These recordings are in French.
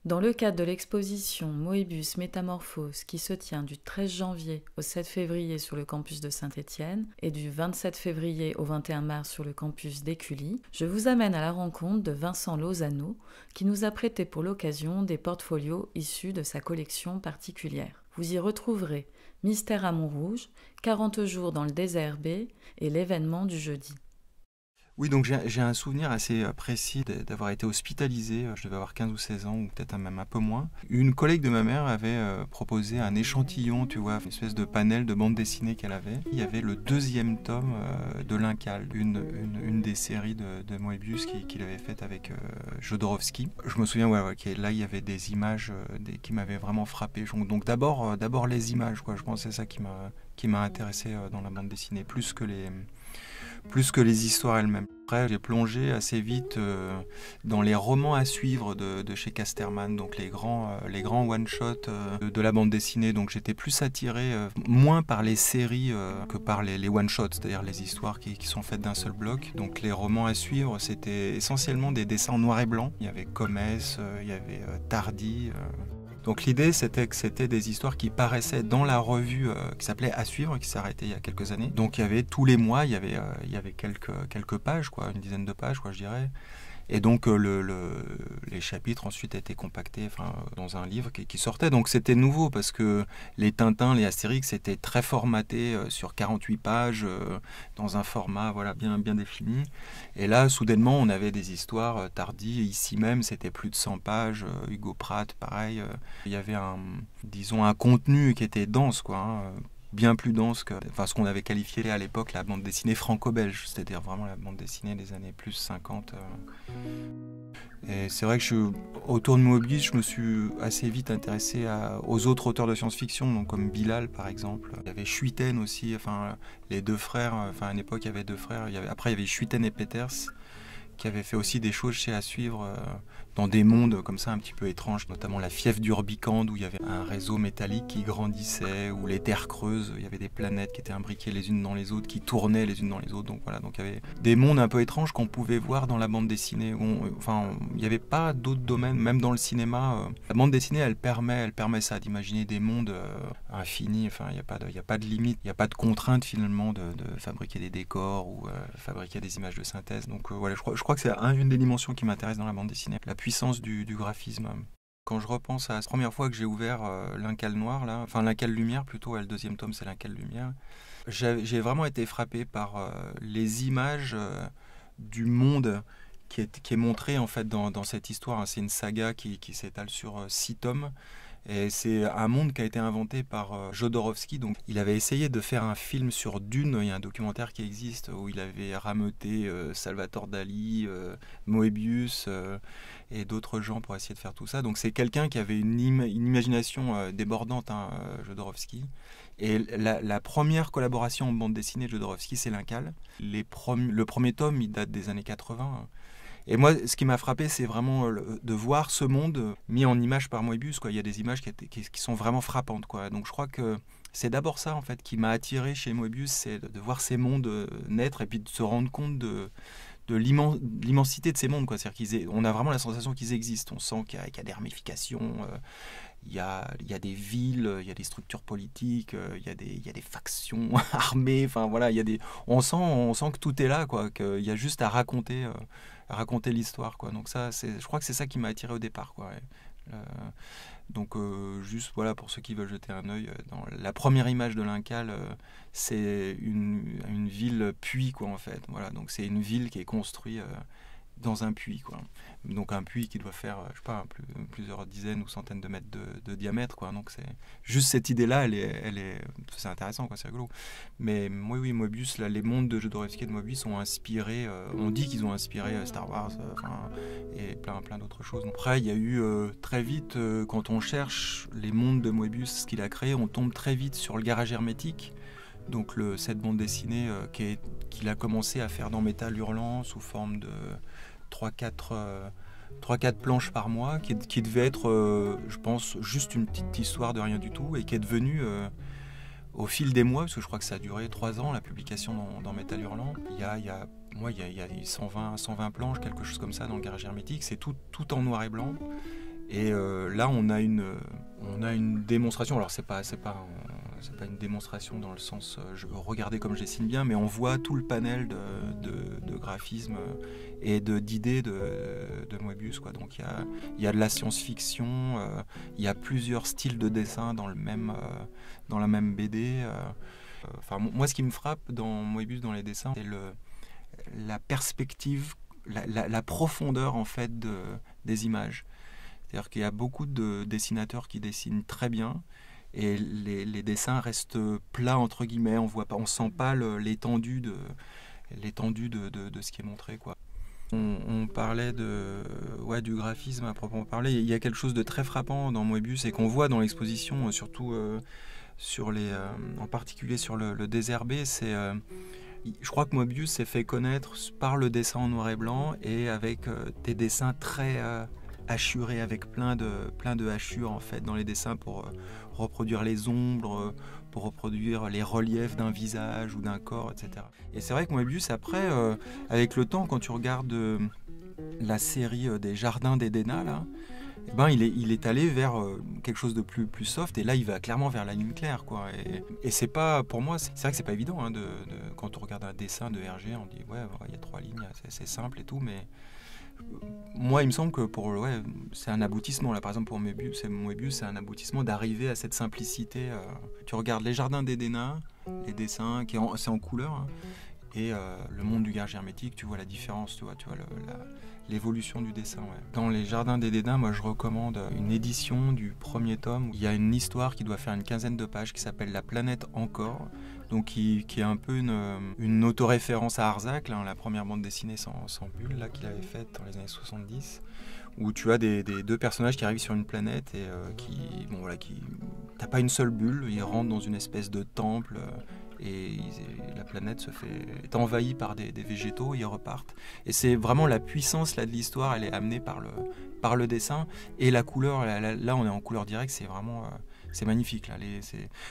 Dans le cadre de l'exposition Moebius Métamorphose qui se tient du 13 janvier au 7 février sur le campus de Saint-Étienne et du 27 février au 21 mars sur le campus d'Écully, je vous amène à la rencontre de Vincent Lozano qui nous a prêté pour l'occasion des portfolios issus de sa collection particulière. Vous y retrouverez Mystère à Montrouge, 40 jours dans le désert B et l'événement du jeudi. Oui, donc j'ai un souvenir assez précis d'avoir été hospitalisé, je devais avoir 15 ou 16 ans, ou peut-être même un peu moins. Une collègue de ma mère avait proposé un échantillon, tu vois, une espèce de panel de bande dessinée qu'elle avait. Il y avait le deuxième tome de l'Incal, une des séries de Moebius qu'il avait faite avec Jodorowsky. Je me souviens, là il y avait des images qui m'avaient vraiment frappé. Donc d'abord les images, quoi. Je pense que c'est ça qui m'a intéressé dans la bande dessinée, plus que les histoires elles-mêmes. Après, j'ai plongé assez vite dans les romans à suivre de chez Casterman, donc les grands one-shots de la bande dessinée. Donc j'étais plus attiré, moins par les séries que par les one-shots, c'est-à-dire les histoires qui sont faites d'un seul bloc. Donc les romans à suivre, c'était essentiellement des dessins en noir et blanc. Il y avait Comès, il y avait Tardy. Donc l'idée, c'était que c'était des histoires qui paraissaient dans la revue qui s'appelait À suivre, qui s'est arrêtée il y a quelques années. Donc il y avait tous les mois, il y avait quelques pages, quoi, une dizaine de pages, quoi, je dirais. Et donc les chapitres ensuite étaient compactés dans un livre qui sortait. Donc c'était nouveau parce que les Tintins, les Astérix étaient très formatés sur 48 pages dans un format bien défini. Et là, soudainement, on avait des histoires tardies. Ici même, c'était plus de 100 pages. Hugo Pratt, pareil. Il y avait un contenu qui était dense, quoi, hein, bien plus dense que ce qu'on avait qualifié à l'époque la bande dessinée franco-belge, c'est-à-dire vraiment la bande dessinée des années plus 50. Et c'est vrai que autour de Moebius, je me suis assez vite intéressé aux autres auteurs de science-fiction, donc comme Bilal par exemple. Il y avait Schuiten aussi, les deux frères, à une époque il y avait deux frères, après il y avait Schuiten et Peters, qui avaient fait aussi des choses chez À suivre dans des mondes comme ça un petit peu étranges, notamment la Fièvre d'Urbicande où il y avait un réseau métallique qui grandissait, ou les terres creuses, il y avait des planètes qui étaient imbriquées les unes dans les autres, qui tournaient les unes dans les autres. Donc voilà, donc il y avait des mondes un peu étranges qu'on pouvait voir dans la bande dessinée. Il n'y avait pas d'autres domaines, même dans le cinéma. La bande dessinée, elle permet ça, d'imaginer des mondes infinis. Il n'y a pas de limite, il n'y a pas de contrainte finalement de fabriquer des décors ou fabriquer des images de synthèse. Donc voilà, je crois que c'est une des dimensions qui m'intéresse dans la bande dessinée, la puissance du graphisme. Quand je repense à la première fois que j'ai ouvert l'Incal Noir, l'Incal Lumière plutôt, le deuxième tome c'est l'Incal Lumière, j'ai vraiment été frappé par les images du monde qui est montré en fait dans cette histoire. C'est une saga qui s'étale sur 6 tomes. Et c'est un monde qui a été inventé par Jodorowsky. Donc, il avait essayé de faire un film sur Dune. Il y a un documentaire qui existe où il avait rameuté Salvatore Dali, Moebius et d'autres gens pour essayer de faire tout ça. Donc c'est quelqu'un qui avait une imagination débordante, Jodorowsky. Et la première collaboration en bande dessinée de Jodorowsky, c'est l'Incal. Le premier tome, il date des années 80. Et moi, ce qui m'a frappé, c'est vraiment de voir ce monde mis en image par Moebius, quoi. Il y a des images qui sont vraiment frappantes, quoi. Donc je crois que c'est d'abord ça en fait qui m'a attiré chez Moebius, c'est de voir ces mondes naître et puis de se rendre compte de l'immensité de ces mondes, quoi. C'est-à-dire on a vraiment la sensation qu'ils existent. On sent qu'il y a des ramifications. Il y a des villes, il y a des structures politiques, il y a des factions armées. Enfin voilà, on sent que tout est là, quoi. Qu'il y a juste à raconter l'histoire, quoi. Donc ça, je crois que c'est ça qui m'a attiré au départ, quoi. Ouais. Donc juste voilà, pour ceux qui veulent jeter un œil, dans la première image de l'Incal, c'est une ville puits, quoi, en fait. Voilà, donc c'est une ville qui est construite dans un puits, quoi. Donc un puits qui doit faire, je sais pas, plusieurs dizaines ou centaines de mètres de diamètre, quoi. Donc c'est juste cette idée-là, c'est intéressant, quoi, c'est rigolo. Mais oui, Moebius, là, les mondes de Jodorowsky et de Moebius ont inspiré, on dit qu'ils ont inspiré Star Wars, et plein d'autres choses. Après, il y a eu très vite, quand on cherche les mondes de Moebius, ce qu'il a créé, on tombe très vite sur le Garage hermétique. Donc cette bande dessinée qu'il a commencé à faire dans Métal Hurlant sous forme de 3-4 planches par mois, qui devait être, je pense, juste une petite histoire de rien du tout, et qui est devenue, au fil des mois, parce que je crois que ça a duré 3 ans, la publication dans Métal Hurlant, il y a 120 planches, quelque chose comme ça, dans le Garage hermétique. C'est tout en noir et blanc. Et là, on a une démonstration. Alors, c'est pas une démonstration dans le sens regardez comme je dessine bien, mais on voit tout le panel de graphisme et d'idées de Moebius, quoi. Donc, il y a de la science-fiction, il y a plusieurs styles de dessin dans la même BD. Enfin, moi, ce qui me frappe dans Moebius, dans les dessins, c'est la perspective, la profondeur en fait des images. C'est-à-dire qu'il y a beaucoup de dessinateurs qui dessinent très bien et les dessins restent plats entre guillemets. On sent pas l'étendue de ce qui est montré, quoi. On parlait du graphisme à proprement parler. Il y a quelque chose de très frappant dans Moebius et qu'on voit dans l'exposition, surtout en particulier sur le désherbé. Je crois que Moebius s'est fait connaître par le dessin en noir et blanc et avec des dessins très hachurés, avec plein de hachures en fait dans les dessins pour reproduire les ombres, pour reproduire les reliefs d'un visage ou d'un corps, etc. Et c'est vrai que Moebius, après, avec le temps, quand tu regardes la série des Jardins d'Éden, là, il est allé vers quelque chose de plus soft, et là il va clairement vers la ligne claire, quoi. Et c'est pas, pour moi, c'est vrai que c'est pas évident, hein, quand on regarde un dessin de Hergé, on dit ouais, il y a 3 lignes, c'est simple et tout, mais moi il me semble que c'est un aboutissement là. Par exemple pour Moebius, c'est un aboutissement d'arriver à cette simplicité. Tu regardes les Jardins d'Éden, les dessins c'est en couleur, hein, et le monde du garage hermétique, tu vois la différence, tu vois l'évolution du dessin. Ouais. Dans les Jardins d'Éden, moi je recommande une édition du premier tome. Il y a une histoire qui doit faire une 15aine de pages qui s'appelle La planète encore, donc qui est un peu une autoréférence à Arzac, là, la première bande dessinée sans bulle là, qu'il avait faite dans les années 70, où tu as des deux personnages qui arrivent sur une planète et t'as pas une seule bulle, ils rentrent dans une espèce de temple. Et la planète est envahie par des végétaux, ils repartent. Et c'est vraiment la puissance là, de l'histoire, elle est amenée par le dessin. Et la couleur, là on est en couleur directe, c'est vraiment c'est magnifique. Là,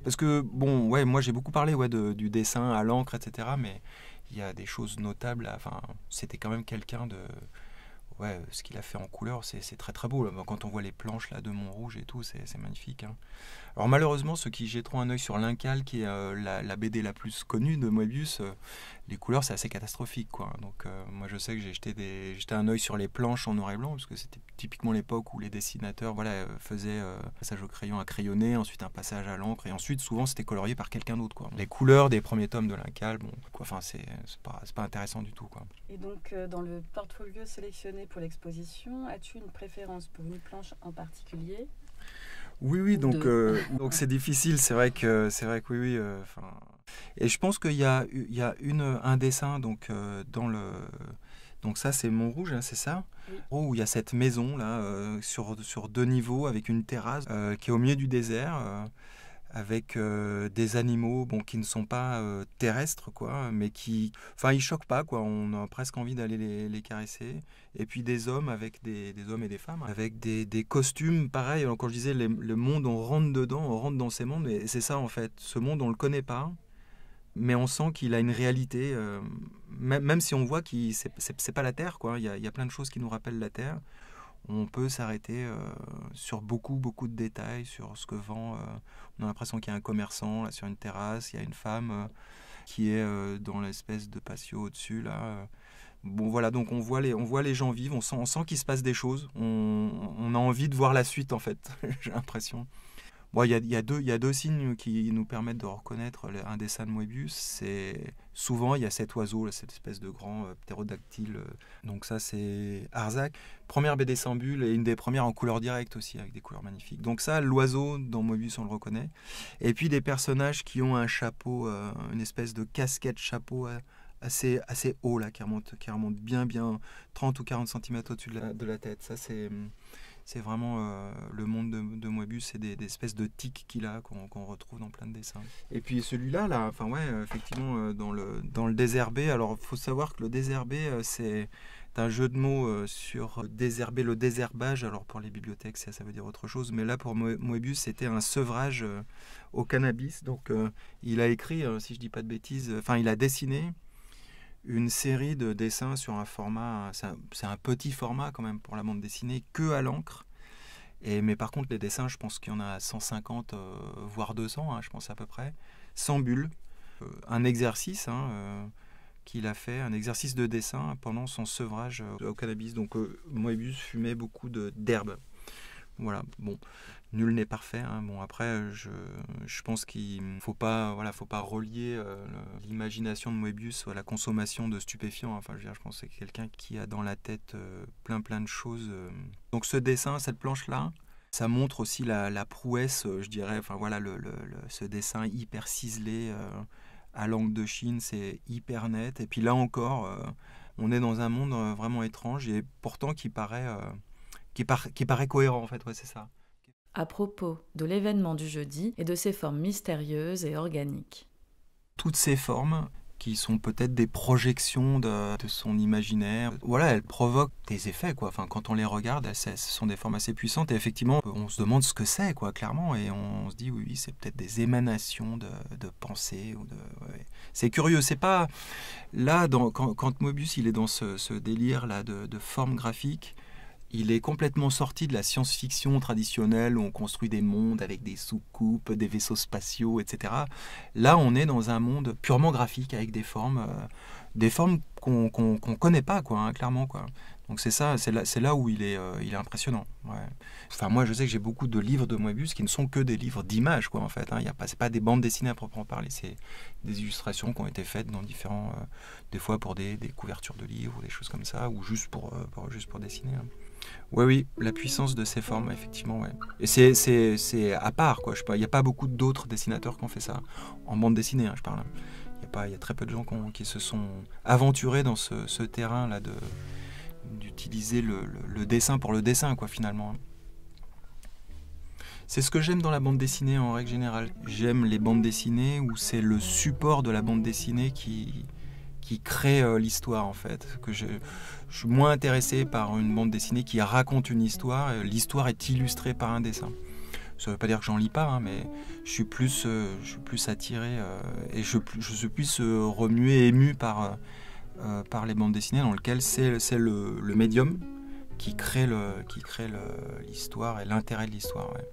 parce que, moi j'ai beaucoup parlé du dessin à l'encre, etc. Mais il y a des choses notables. Enfin, c'était quand même quelqu'un de... Ouais, ce qu'il a fait en couleur, c'est très très beau. Là. Quand on voit les planches là, de Montrouge et tout, c'est magnifique. Hein. Alors malheureusement, ceux qui jetteront un œil sur l'Incal, qui est la BD la plus connue de Moebius, les couleurs c'est assez catastrophique, quoi. Donc moi je sais que j'ai jeté un œil sur les planches en noir et blanc, parce que c'était typiquement l'époque où les dessinateurs faisaient un passage au crayon à crayonner, ensuite un passage à l'encre, et ensuite souvent c'était colorié par quelqu'un d'autre, quoi. Les couleurs des premiers tomes de l'Incal, c'est pas intéressant du tout, quoi. Et donc dans le portfolio sélectionné pour l'exposition, as-tu une préférence pour une planche en particulier ? Oui, donc c'est difficile, c'est vrai que oui. Et je pense qu'il y a un dessin donc ça c'est Montrouge, hein, c'est ça, oui. Où il y a cette maison là sur 2 niveaux avec une terrasse qui est au milieu du désert. Avec des animaux qui ne sont pas terrestres, quoi, mais ils choquent pas, quoi. On a presque envie d'aller les caresser. Et puis des hommes avec des hommes et des femmes avec des costumes pareils. Alors, quand je disais le monde, on rentre dedans, on rentre dans ces mondes, et c'est ça en fait. Ce monde, on le connaît pas, mais on sent qu'il a une réalité. Même si on voit que c'est pas la Terre, quoi. Il y a plein de choses qui nous rappellent la Terre. On peut s'arrêter sur beaucoup de détails, sur ce que vend. On a l'impression qu'il y a un commerçant là, sur une terrasse, il y a une femme qui est dans l'espèce de patio au-dessus. Là. Donc on voit les gens vivre, on sent qu'il se passe des choses. On a envie de voir la suite, en fait, j'ai l'impression. Il y a deux signes qui nous permettent de reconnaître un dessin de Moebius. Souvent, il y a cet oiseau, là, cette espèce de grand ptérodactyle. Donc ça, c'est Arzac. Première BD sans bulle et une des premières en couleur directe aussi, avec des couleurs magnifiques. Donc ça, l'oiseau, dans Moebius, on le reconnaît. Et puis des personnages qui ont un chapeau, une espèce de casquette chapeau assez haut, là, qui remonte bien 30 ou 40 cm au-dessus de la tête. Ça, c'est vraiment le monde de Moebius, c'est des espèces de tics qu'il a, qu'on retrouve dans plein de dessins. Et puis celui-là, effectivement, dans le désherbé, alors il faut savoir que le désherbé, c'est un jeu de mots sur désherber, le désherbage. Alors pour les bibliothèques, ça veut dire autre chose, mais là pour Moebius, c'était un sevrage au cannabis. Donc il a écrit, si je dis pas de bêtises, il a dessiné une série de dessins sur un format, c'est un petit format quand même pour la bande dessinée, que à l'encre. Mais par contre, les dessins, je pense qu'il y en a 150, voire 200, hein, je pense à peu près, sans bulles. Un exercice qu'il a fait, un exercice de dessin pendant son sevrage au cannabis. Donc Moebius fumait beaucoup d'herbes. Voilà, bon, nul n'est parfait. Hein. Bon, après, je pense qu'il faut pas relier l'imagination de Moebius à la consommation de stupéfiants. Enfin, je pense que c'est quelqu'un qui a dans la tête plein de choses. Donc ce dessin, cette planche-là, ça montre aussi la prouesse, je dirais. Enfin voilà, ce dessin hyper ciselé à l'angle de Chine, c'est hyper net. Et puis là encore, on est dans un monde vraiment étrange et pourtant qui paraît cohérent en fait, ouais, c'est ça. À propos de l'événement du jeudi et de ses formes mystérieuses et organiques. Toutes ces formes qui sont peut-être des projections de son imaginaire, voilà, elles provoquent des effets, quoi. Enfin, quand on les regarde, ce sont des formes assez puissantes et effectivement, on se demande ce que c'est, quoi, clairement, et on se dit oui, c'est peut-être des émanations de pensée. Ouais. C'est curieux, c'est pas... Là, quand Moebius il est dans ce délire-là de formes graphiques, il est complètement sorti de la science-fiction traditionnelle où on construit des mondes avec des soucoupes, des vaisseaux spatiaux, etc. Là, on est dans un monde purement graphique avec des formes qu'on connaît pas, quoi, hein, clairement, quoi. Donc c'est ça, c'est là où il est impressionnant. Ouais. Enfin, moi, je sais que j'ai beaucoup de livres de Moebius qui ne sont que des livres d'images, quoi, en fait. Hein. C'est pas des bandes dessinées à proprement parler, c'est des illustrations qui ont été faites dans différents, des fois pour des couvertures de livres ou des choses comme ça, ou juste pour dessiner. Hein. Oui, la puissance de ces formes, effectivement, ouais. Et c'est à part, quoi. Il n'y a pas beaucoup d'autres dessinateurs qui ont fait ça. En bande dessinée, hein, je parle. Il y a très peu de gens qui se sont aventurés dans ce terrain-là d'utiliser le dessin pour le dessin, quoi, finalement. C'est ce que j'aime dans la bande dessinée, en règle générale. J'aime les bandes dessinées où c'est le support de la bande dessinée qui crée l'histoire, en fait. Je suis moins intéressé par une bande dessinée qui raconte une histoire. L'histoire est illustrée par un dessin. Ça ne veut pas dire que j'en lis pas, hein, mais je suis plus attiré et je suis plus remué, ému par les bandes dessinées dans lesquelles c'est le médium qui crée l'histoire et l'intérêt de l'histoire. Ouais.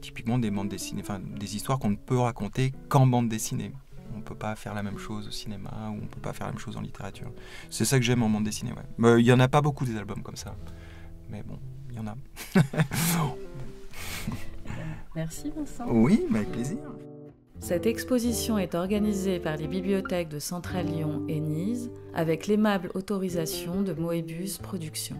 Typiquement des bandes dessinées, enfin des histoires qu'on ne peut raconter qu'en bande dessinée. On ne peut pas faire la même chose au cinéma ou on ne peut pas faire la même chose en littérature. C'est ça que j'aime en bande dessinée. Ouais. Il n'y en a pas beaucoup des albums comme ça. Mais bon, il y en a. Merci Vincent. Oui, avec plaisir. Cette exposition est organisée par les bibliothèques de Centrale Lyon et Nice avec l'aimable autorisation de Moebius Productions.